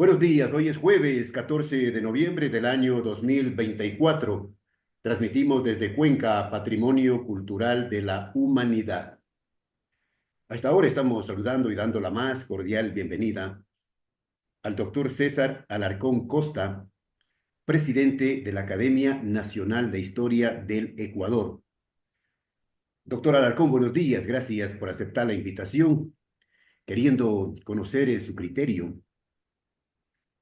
Buenos días, hoy es jueves 14 de noviembre del año 2024. Transmitimos desde Cuenca, Patrimonio Cultural de la Humanidad. Hasta ahora estamos saludando y dando la más cordial bienvenida al doctor César Alarcón Costa, presidente de la Academia Nacional de Historia del Ecuador. Doctor Alarcón, buenos días, gracias por aceptar la invitación, queriendo conocer su criterio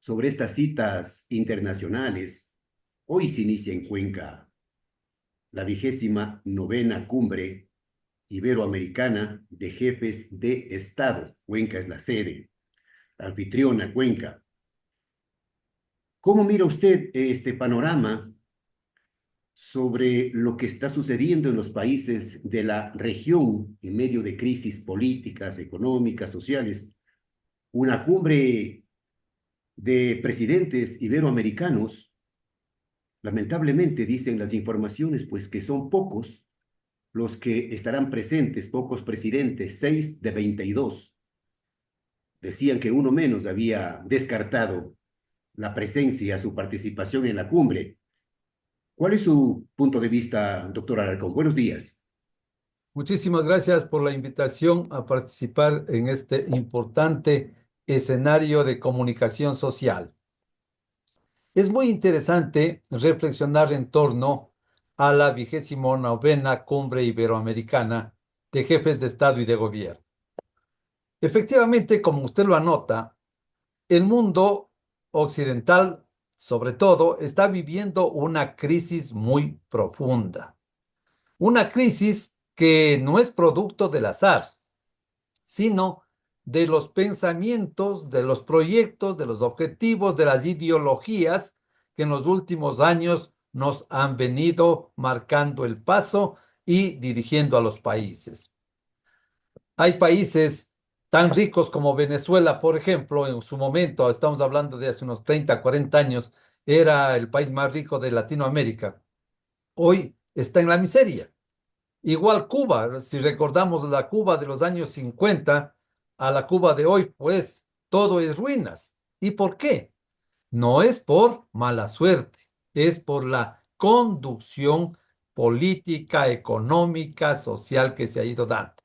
sobre estas citas internacionales. Hoy se inicia en Cuenca la 29ª Cumbre Iberoamericana de Jefes de Estado. Cuenca es la sede, la anfitriona Cuenca. ¿Cómo mira usted este panorama sobre lo que está sucediendo en los países de la región en medio de crisis políticas, económicas, sociales? Una cumbre de presidentes iberoamericanos. Lamentablemente dicen las informaciones, pues que son pocos los que estarán presentes, pocos presidentes, 6 de 22. Decían que uno menos había descartado la presencia, su participación en la cumbre. ¿Cuál es su punto de vista, doctor Alarcón? Buenos días. Muchísimas gracias por la invitación a participar en este importante escenario de comunicación social. Es muy interesante reflexionar en torno a la 29ª Cumbre Iberoamericana de Jefes de Estado y de Gobierno. Efectivamente, como usted lo anota, el mundo occidental, sobre todo, está viviendo una crisis muy profunda. Una crisis que no es producto del azar, sino de los pensamientos, de los proyectos, de los objetivos, de las ideologías que en los últimos años nos han venido marcando el paso y dirigiendo a los países. Hay países tan ricos como Venezuela, por ejemplo, en su momento, estamos hablando de hace unos 30, 40 años, era el país más rico de Latinoamérica. Hoy está en la miseria. Igual Cuba, si recordamos la Cuba de los años 50 a la Cuba de hoy, pues todo es ruinas. ¿Y por qué? No es por mala suerte, es por la conducción política, económica, social que se ha ido dando.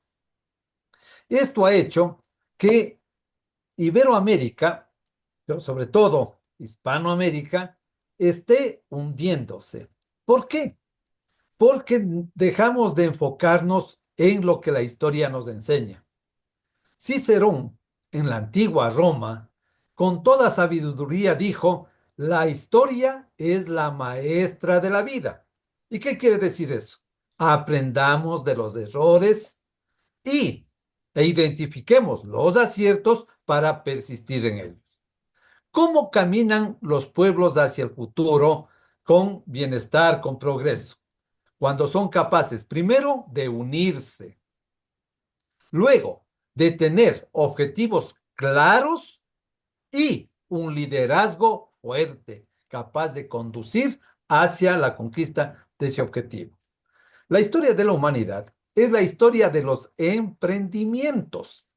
Esto ha hecho que Iberoamérica, pero sobre todo Hispanoamérica, esté hundiéndose. ¿Por qué? Porque dejamos de enfocarnos en lo que la historia nos enseña. Cicerón, en la antigua Roma, con toda sabiduría dijo, la historia es la maestra de la vida. ¿Y qué quiere decir eso? Aprendamos de los errores e identifiquemos los aciertos para persistir en ellos. ¿Cómo caminan los pueblos hacia el futuro con bienestar, con progreso? Cuando son capaces, primero, de unirse, luego, de tener objetivos claros y un liderazgo fuerte, capaz de conducir hacia la conquista de ese objetivo. La historia de la humanidad es la historia de los emprendimientos,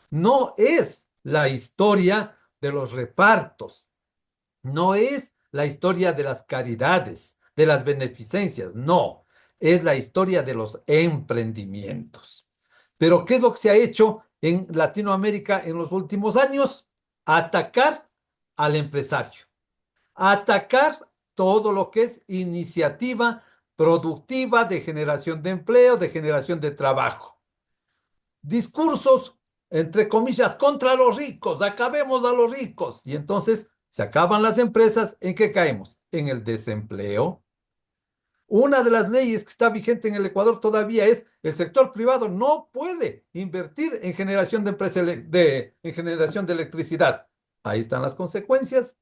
no es la historia de los repartos, no es la historia de las caridades, de las beneficencias, no, es la historia de los emprendimientos. Pero ¿qué es lo que se ha hecho en Latinoamérica en los últimos años? Atacar al empresario, atacar todo lo que es iniciativa productiva de generación de empleo, de generación de trabajo. Discursos, entre comillas, contra los ricos, acabemos a los ricos. Y entonces se acaban las empresas, ¿en qué caemos? En el desempleo. Una de las leyes que está vigente en el Ecuador todavía es el sector privado no puede invertir en generación en generación de electricidad. Ahí están las consecuencias.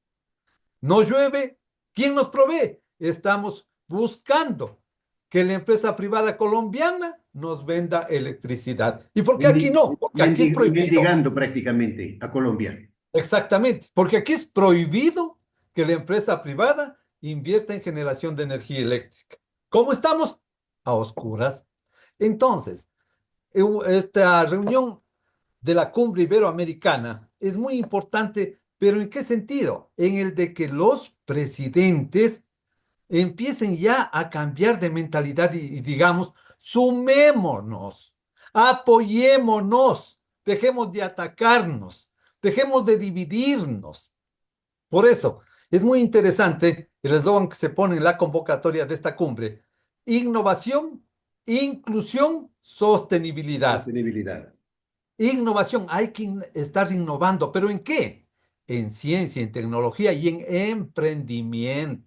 No llueve. ¿Quién nos provee? Estamos buscando que la empresa privada colombiana nos venda electricidad. ¿Y por qué aquí no? Porque aquí es prohibido. Mendigando prácticamente a Colombia. Exactamente, porque aquí es prohibido que la empresa privada invierta en generación de energía eléctrica. ¿Cómo estamos? A oscuras. Entonces, esta reunión de la Cumbre Iberoamericana es muy importante ¿Pero en qué sentido? En el de que los presidentes empiecen ya a cambiar de mentalidad y digamos, sumémonos, apoyémonos, dejemos de atacarnos, dejemos de dividirnos. Por eso, es muy interesante el eslogan que se pone en la convocatoria de esta cumbre: innovación, inclusión, sostenibilidad. Sostenibilidad. Innovación, hay que estar innovando, ¿pero en qué? En ciencia, en tecnología y en emprendimiento.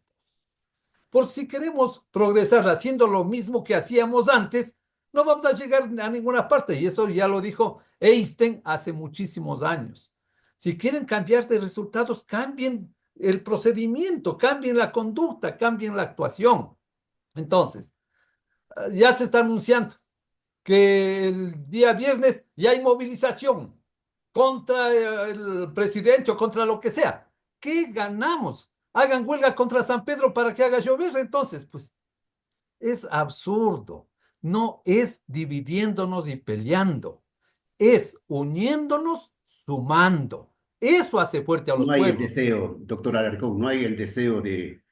Por si queremos progresar haciendo lo mismo que hacíamos antes, no vamos a llegar a ninguna parte. Y eso ya lo dijo Einstein hace muchísimos años. Si quieren cambiar de resultados, cambien el procedimiento, cambien la conducta, cambien la actuación. Entonces, ya se está anunciando que el día viernes ya hay movilización contra el presidente o contra lo que sea. ¿Qué ganamos? Hagan huelga contra San Pedro para que haga llover. Entonces, pues es absurdo. No es dividiéndonos y peleando, es uniéndonos, sumando. Eso hace fuerte a No los hay el pueblos. deseo, doctor Alarcón, no hay el deseo de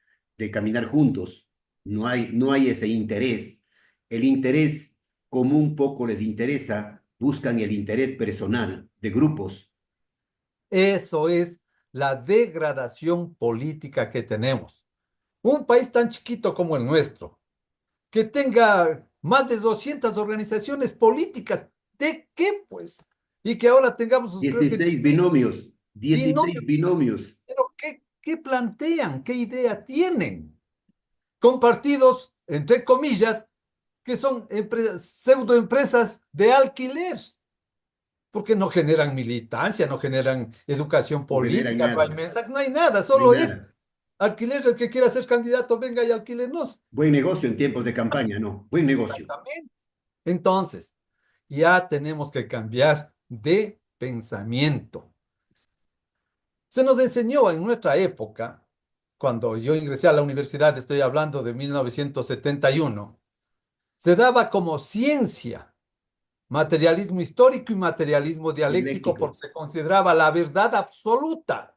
caminar juntos, no hay ese interés. El interés, como un poco les interesa, buscan el interés personal de grupos. Eso es la degradación política que tenemos. Un país tan chiquito como el nuestro, que tenga más de 200 organizaciones políticas. ¿De qué, pues? Y que ahora tengamos, creo que 16 16 binomios, binomios. 16 binomios. Pero ¿qué plantean? ¿Qué idea tienen? Con partidos, entre comillas, que son pseudoempresas de alquiler, porque no generan militancia, no generan educación No generan política, no hay nada, mensaje, no hay nada, no hay solo es nada. alquiler. El que quiera ser candidato, venga y alquílenos. Buen negocio en tiempos de campaña, ¿no? Buen negocio. Exactamente. Entonces, ya tenemos que cambiar de pensamiento. Se nos enseñó en nuestra época, cuando yo ingresé a la universidad, estoy hablando de 1971, se daba como ciencia materialismo histórico y materialismo dialéctico Dialéctico. porque se consideraba la verdad absoluta.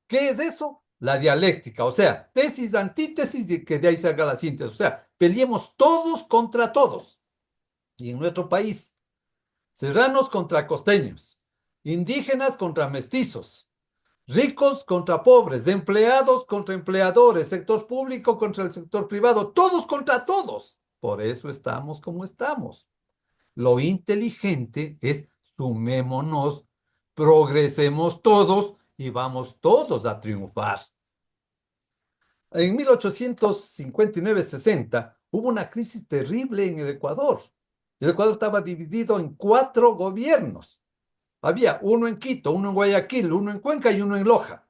¿Qué es eso? La dialéctica, o sea, tesis, antítesis y que de ahí salga la síntesis. O sea, peleemos todos contra todos. Y en nuestro país, serranos contra costeños, indígenas contra mestizos, ricos contra pobres, empleados contra empleadores, sector público contra el sector privado, todos contra todos. Por eso estamos como estamos. Lo inteligente es sumémonos, progresemos todos y vamos todos a triunfar. En 1859-60 hubo una crisis terrible en el Ecuador. El Ecuador estaba dividido en 4 gobiernos. Había uno en Quito, uno en Guayaquil, uno en Cuenca y uno en Loja.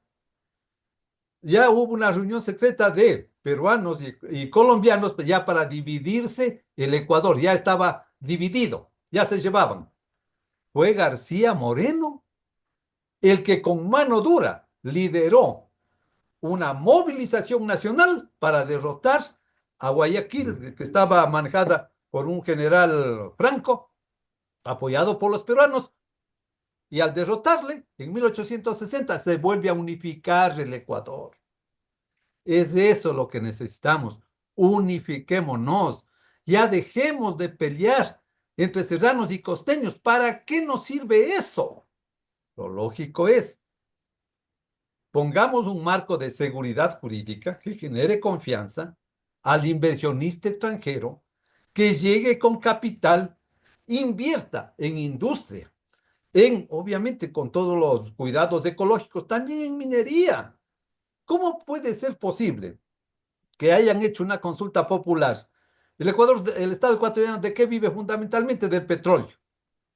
Ya hubo una reunión secreta de peruanos y colombianos ya para dividirse el Ecuador. Ya estaba dividido, ya se llevaban. Fue García Moreno el que con mano dura lideró una movilización nacional para derrotar a Guayaquil, que estaba manejada por un general Franco, apoyado por los peruanos, y al derrotarle, en 1860 se vuelve a unificar el Ecuador. Es eso lo que necesitamos. Unifiquémonos. Ya dejemos de pelear entre serranos y costeños. ¿Para qué nos sirve eso? Lo lógico es, pongamos un marco de seguridad jurídica que genere confianza al inversionista extranjero, que llegue con capital, invierta en industria, obviamente con todos los cuidados ecológicos, también en minería. ¿Cómo puede ser posible que hayan hecho una consulta popular? El Ecuador, el Estado ecuatoriano, ¿de qué vive fundamentalmente? Del petróleo.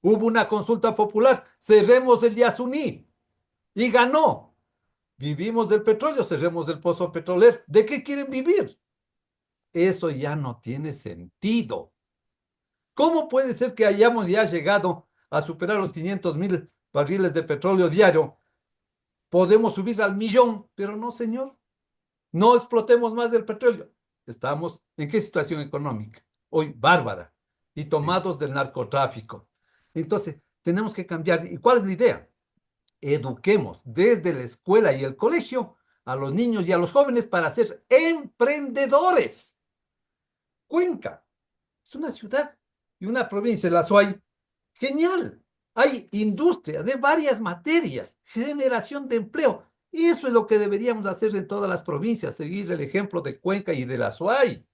Hubo una consulta popular, cerremos el Yasuní, y ganó. Vivimos del petróleo, cerremos el pozo petrolero. ¿De qué quieren vivir? Eso ya no tiene sentido. ¿Cómo puede ser que hayamos ya llegado a superar los 500.000 barriles de petróleo diario? Podemos subir al millón, pero no, señor. No explotemos más del petróleo. Estamos en qué situación económica? Hoy bárbara y Sí. tomados del narcotráfico. Entonces, tenemos que cambiar. ¿Y cuál es la idea? eduquemos desde la escuela y el colegio a los niños y a los jóvenes para ser emprendedores. Cuenca es una ciudad y una provincia, la Azuay, genial. Hay industria de varias materias, generación de empleo. Y eso es lo que deberíamos hacer en todas las provincias, seguir el ejemplo de Cuenca y de la Azuay.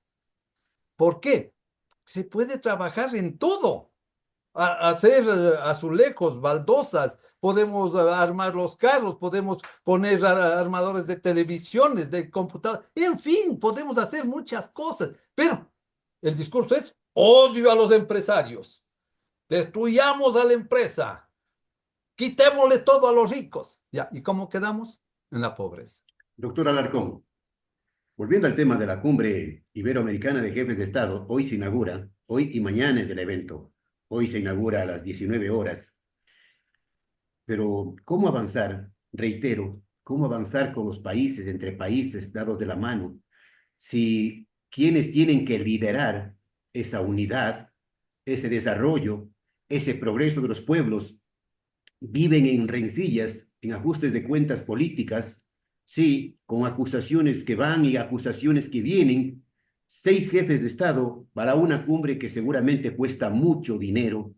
¿Por qué? Se puede trabajar en todo. Hacer azulejos, baldosas, podemos armar los carros, podemos poner armadores de televisiones, de computadoras, en fin, podemos hacer muchas cosas, pero el discurso es odio a los empresarios, destruyamos a la empresa, quitémosle todo a los ricos. Ya, ¿y cómo quedamos? En la pobreza. Doctor Alarcón, volviendo al tema de la cumbre iberoamericana de jefes de Estado, hoy se inaugura, hoy y mañana es el evento, hoy se inaugura a las 19 horas, pero ¿cómo avanzar? Reitero, ¿cómo avanzar con los países, entre países dados de la mano, si quienes tienen que liderar esa unidad, ese desarrollo, ese progreso de los pueblos, viven en rencillas, en ajustes de cuentas políticas, sí, con acusaciones que van y acusaciones que vienen, 6 jefes de Estado para una cumbre que seguramente cuesta mucho dinero,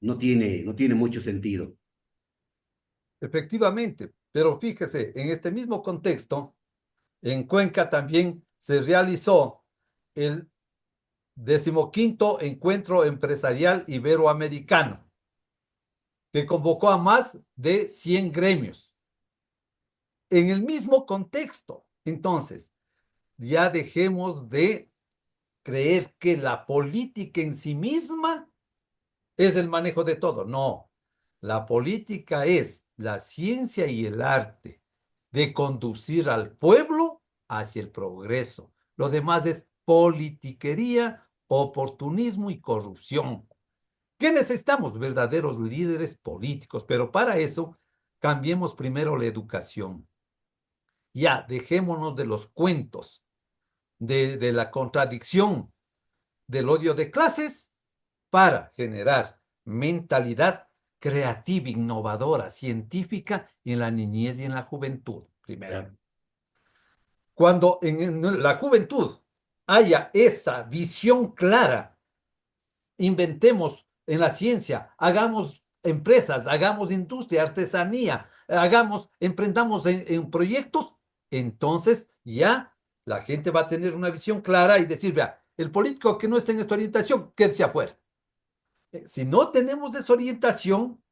no tiene mucho sentido. Efectivamente, pero fíjese, en este mismo contexto, en Cuenca también se realizó el 15º Encuentro Empresarial Iberoamericano, que convocó a más de 100 gremios. En el mismo contexto, entonces, ya dejemos de creer que la política en sí misma es el manejo de todo. No, la política es la ciencia y el arte de conducir al pueblo hacia el progreso. Lo demás es politiquería, oportunismo y corrupción. ¿Qué necesitamos? Verdaderos líderes políticos, pero para eso cambiemos primero la educación. Ya, dejémonos de los cuentos, de la contradicción, del odio de clases, para generar mentalidad creativa, innovadora, científica en la niñez y en la juventud, primero. ¿Ya? Cuando en la juventud haya esa visión clara, inventemos en la ciencia, hagamos empresas, hagamos industria, artesanía, emprendamos en proyectos, entonces ya la gente va a tener una visión clara y decir, vea, el político que no esté en esta orientación, quédese afuera. Si no tenemos esa orientación,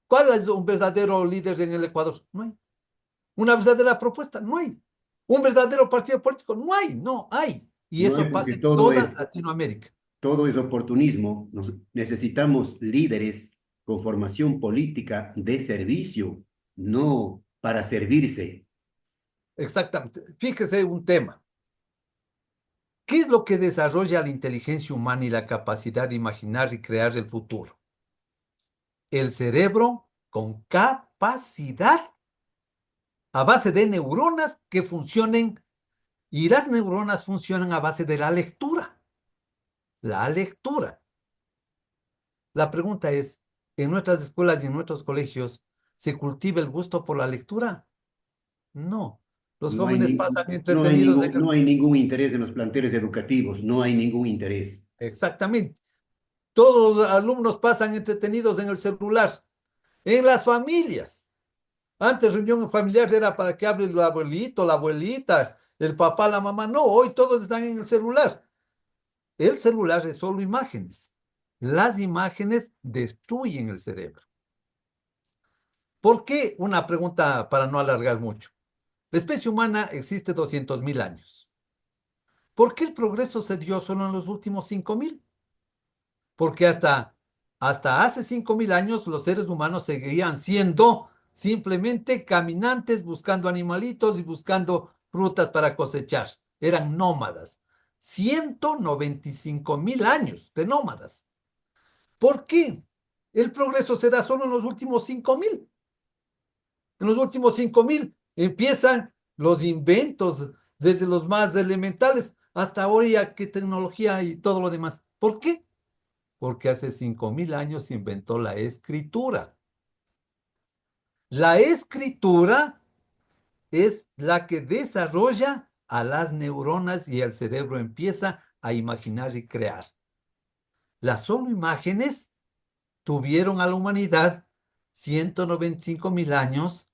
¿cuál es un verdadero líder en el Ecuador? No hay. Una verdadera propuesta, no hay. Un verdadero partido político, no hay. Y No hay eso porque pasa en toda Latinoamérica. todo es oportunismo. Necesitamos líderes con formación política de servicio, no para servirse. Exactamente. Fíjese un tema. ¿Qué es lo que desarrolla la inteligencia humana y la capacidad de imaginar y crear el futuro? El cerebro con capacidad a base de neuronas que funcionen, y las neuronas funcionan a base de la lectura. La lectura. La pregunta es, ¿en nuestras escuelas y en nuestros colegios se cultiva el gusto por la lectura? No. Los No hay, jóvenes ni- pasan entretenidos en no hay ningún interés en los planteles educativos, no hay ningún interés. Exactamente. Todos los alumnos pasan entretenidos en el celular. En las familias. Antes reunión familiar era para que hable el abuelito, la abuelita, el papá, la mamá. No, hoy todos están en el celular. El celular es solo imágenes. Las imágenes destruyen el cerebro. ¿Por qué? Una pregunta para no alargar mucho. La especie humana existe 200.000 años. ¿Por qué el progreso se dio solo en los últimos 5.000? Porque hasta hace 5.000 años los seres humanos seguían siendo simplemente caminantes buscando animalitos y buscando frutas para cosechar. Eran nómadas. 195.000 años de nómadas. ¿Por qué? El progreso se da solo en los últimos 5.000. En los últimos 5.000 empiezan los inventos, desde los más elementales hasta hoy, qué tecnología y todo lo demás. ¿Por qué? Porque hace 5.000 años se inventó la escritura. La escritura es la que desarrolla a las neuronas y el cerebro empieza a imaginar y crear. Las solo imágenes tuvieron a la humanidad 195.000 años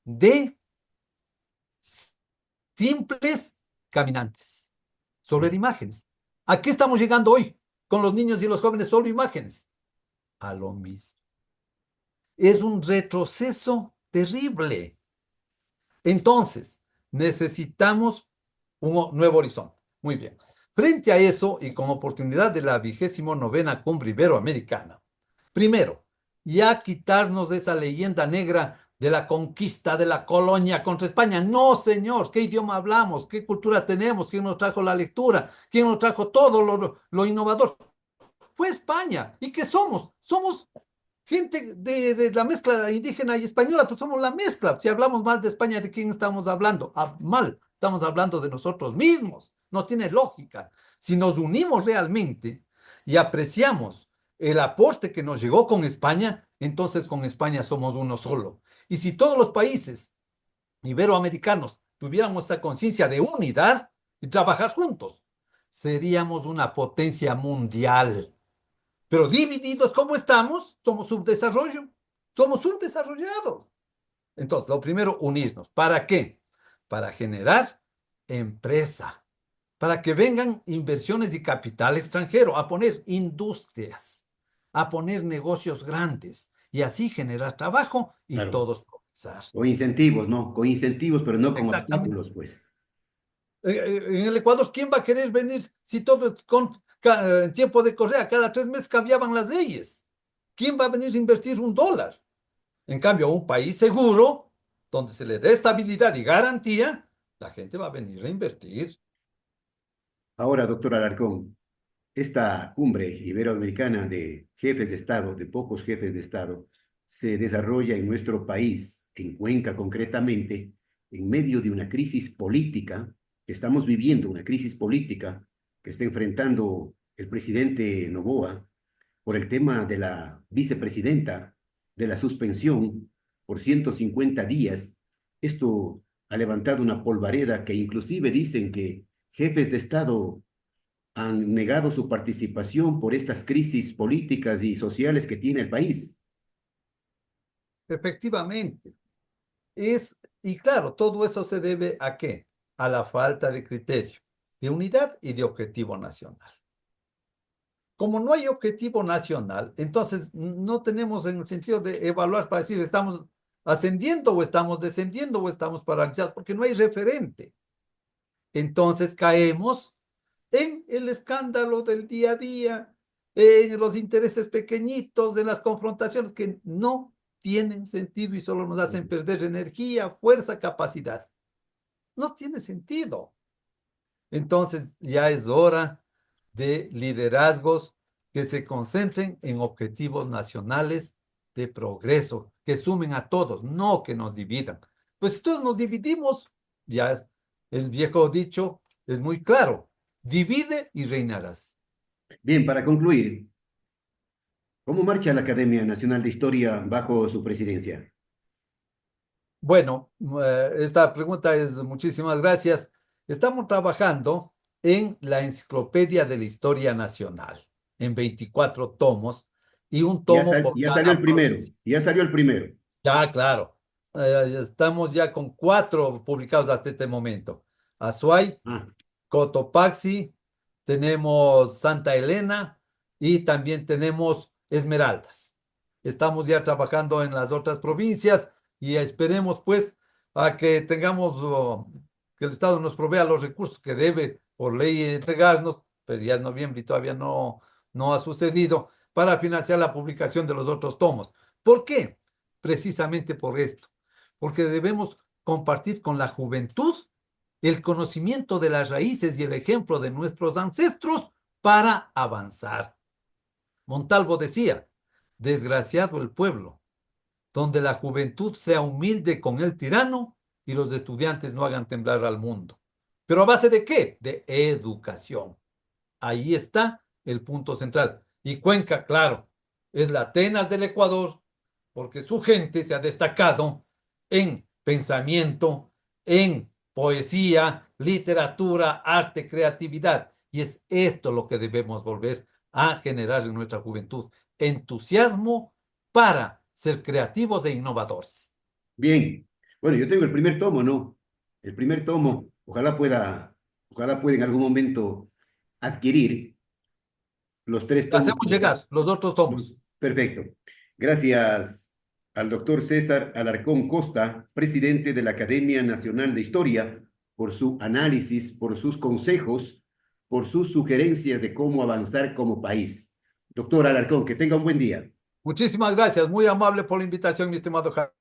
de simples caminantes, solo de imágenes. ¿A qué estamos llegando hoy con los niños y los jóvenes? Solo imágenes. A lo mismo. Es un retroceso terrible. Entonces, necesitamos un nuevo horizonte. Muy bien. Frente a eso, y con oportunidad de la 29ª Cumbre Iberoamericana, primero, ya quitarnos de esa leyenda negra de la conquista de la colonia contra España. No, señor, ¿qué idioma hablamos? ¿Qué cultura tenemos? ¿Quién nos trajo la lectura? ¿Quién nos trajo todo lo innovador? Fue España. ¿Y qué somos? Somos gente de la mezcla indígena y española, pues somos la mezcla. Si hablamos mal de España, ¿de quién estamos hablando? Mal, estamos hablando de nosotros mismos. No tiene lógica. Si nos unimos realmente y apreciamos el aporte que nos llegó con España, entonces con España somos uno solo. Y si todos los países iberoamericanos tuviéramos esa conciencia de unidad y trabajar juntos, seríamos una potencia mundial. Pero divididos como estamos, somos subdesarrollo, somos subdesarrollados. Entonces, lo primero, unirnos. ¿Para qué? Para generar empresa, para que vengan inversiones y capital extranjero, a poner industrias, a poner negocios grandes y así generar trabajo y Claro. todos progresar. Con incentivos, ¿no? Con incentivos, pero no con Exactamente. obstáculos, pues. En el Ecuador, ¿quién va a querer venir si todo es en tiempo de Correa? Cada 3 meses cambiaban las leyes. ¿Quién va a venir a invertir $1? En cambio, un país seguro, donde se le dé estabilidad y garantía, la gente va a venir a invertir. Ahora, doctor Alarcón, esta cumbre iberoamericana de jefes de Estado, de pocos jefes de Estado, se desarrolla en nuestro país, en Cuenca concretamente, en medio de una crisis política que estamos viviendo, una crisis política que está enfrentando el presidente Noboa por el tema de la vicepresidenta, de la suspensión por 150 días. Esto ha levantado una polvareda que inclusive dicen que jefes de Estado han negado su participación por estas crisis políticas y sociales que tiene el país. Efectivamente. Y claro, todo eso se debe ¿a qué? A la falta de criterio, de unidad y de objetivo nacional. Como no hay objetivo nacional, entonces no tenemos en el sentido de evaluar para decir estamos ascendiendo o estamos descendiendo o estamos paralizados, porque no hay referente. Entonces caemos en el escándalo del día a día, en los intereses pequeñitos, en las confrontaciones que no tienen sentido y solo nos hacen perder energía, fuerza, capacidad. No tiene sentido. Entonces ya es hora de liderazgos que se concentren en objetivos nacionales de progreso, que sumen a todos, no que nos dividan. Pues si todos nos dividimos, ya el viejo dicho es muy claro, divide y reinarás. Bien, para concluir, ¿cómo marcha la Academia Nacional de Historia bajo su presidencia? Bueno, esta pregunta es muchísimas gracias. Estamos trabajando en la Enciclopedia de la Historia Nacional, en 24 tomos y un tomo por Ya salió el cada primero, provincia. ya salió el primero. Ya, claro. Estamos ya con 4 publicados hasta este momento. Azuay, Ah, Cotopaxi, tenemos Santa Elena y también tenemos Esmeraldas. Estamos ya trabajando en las otras provincias y esperemos pues a que tengamos, que el Estado nos provea los recursos que debe por ley entregarnos, pero ya es noviembre y todavía no ha sucedido, para financiar la publicación de los otros tomos. ¿Por qué? Precisamente por esto, porque debemos compartir con la juventud el conocimiento de las raíces y el ejemplo de nuestros ancestros para avanzar. Montalvo decía, desgraciado el pueblo, donde la juventud sea humilde con el tirano y los estudiantes no hagan temblar al mundo. ¿Pero a base de qué? De educación. Ahí está el punto central. Y Cuenca, claro, es la Atenas del Ecuador, porque su gente se ha destacado en pensamiento, en poesía, literatura, arte, creatividad. Y es esto lo que debemos volver a generar en nuestra juventud. Entusiasmo para ser creativos e innovadores. Bien, bueno, yo tengo el primer tomo, ¿no? El primer tomo, ojalá pueda en algún momento adquirir los tres tomos. Hacemos llegar los otros tomos. Perfecto. Gracias al doctor César Alarcón Costa, presidente de la Academia Nacional de Historia, por su análisis, por sus consejos, por sus sugerencias de cómo avanzar como país. Doctor Alarcón, que tenga un buen día. Muchísimas gracias, muy amable por la invitación, mi estimado Jaime.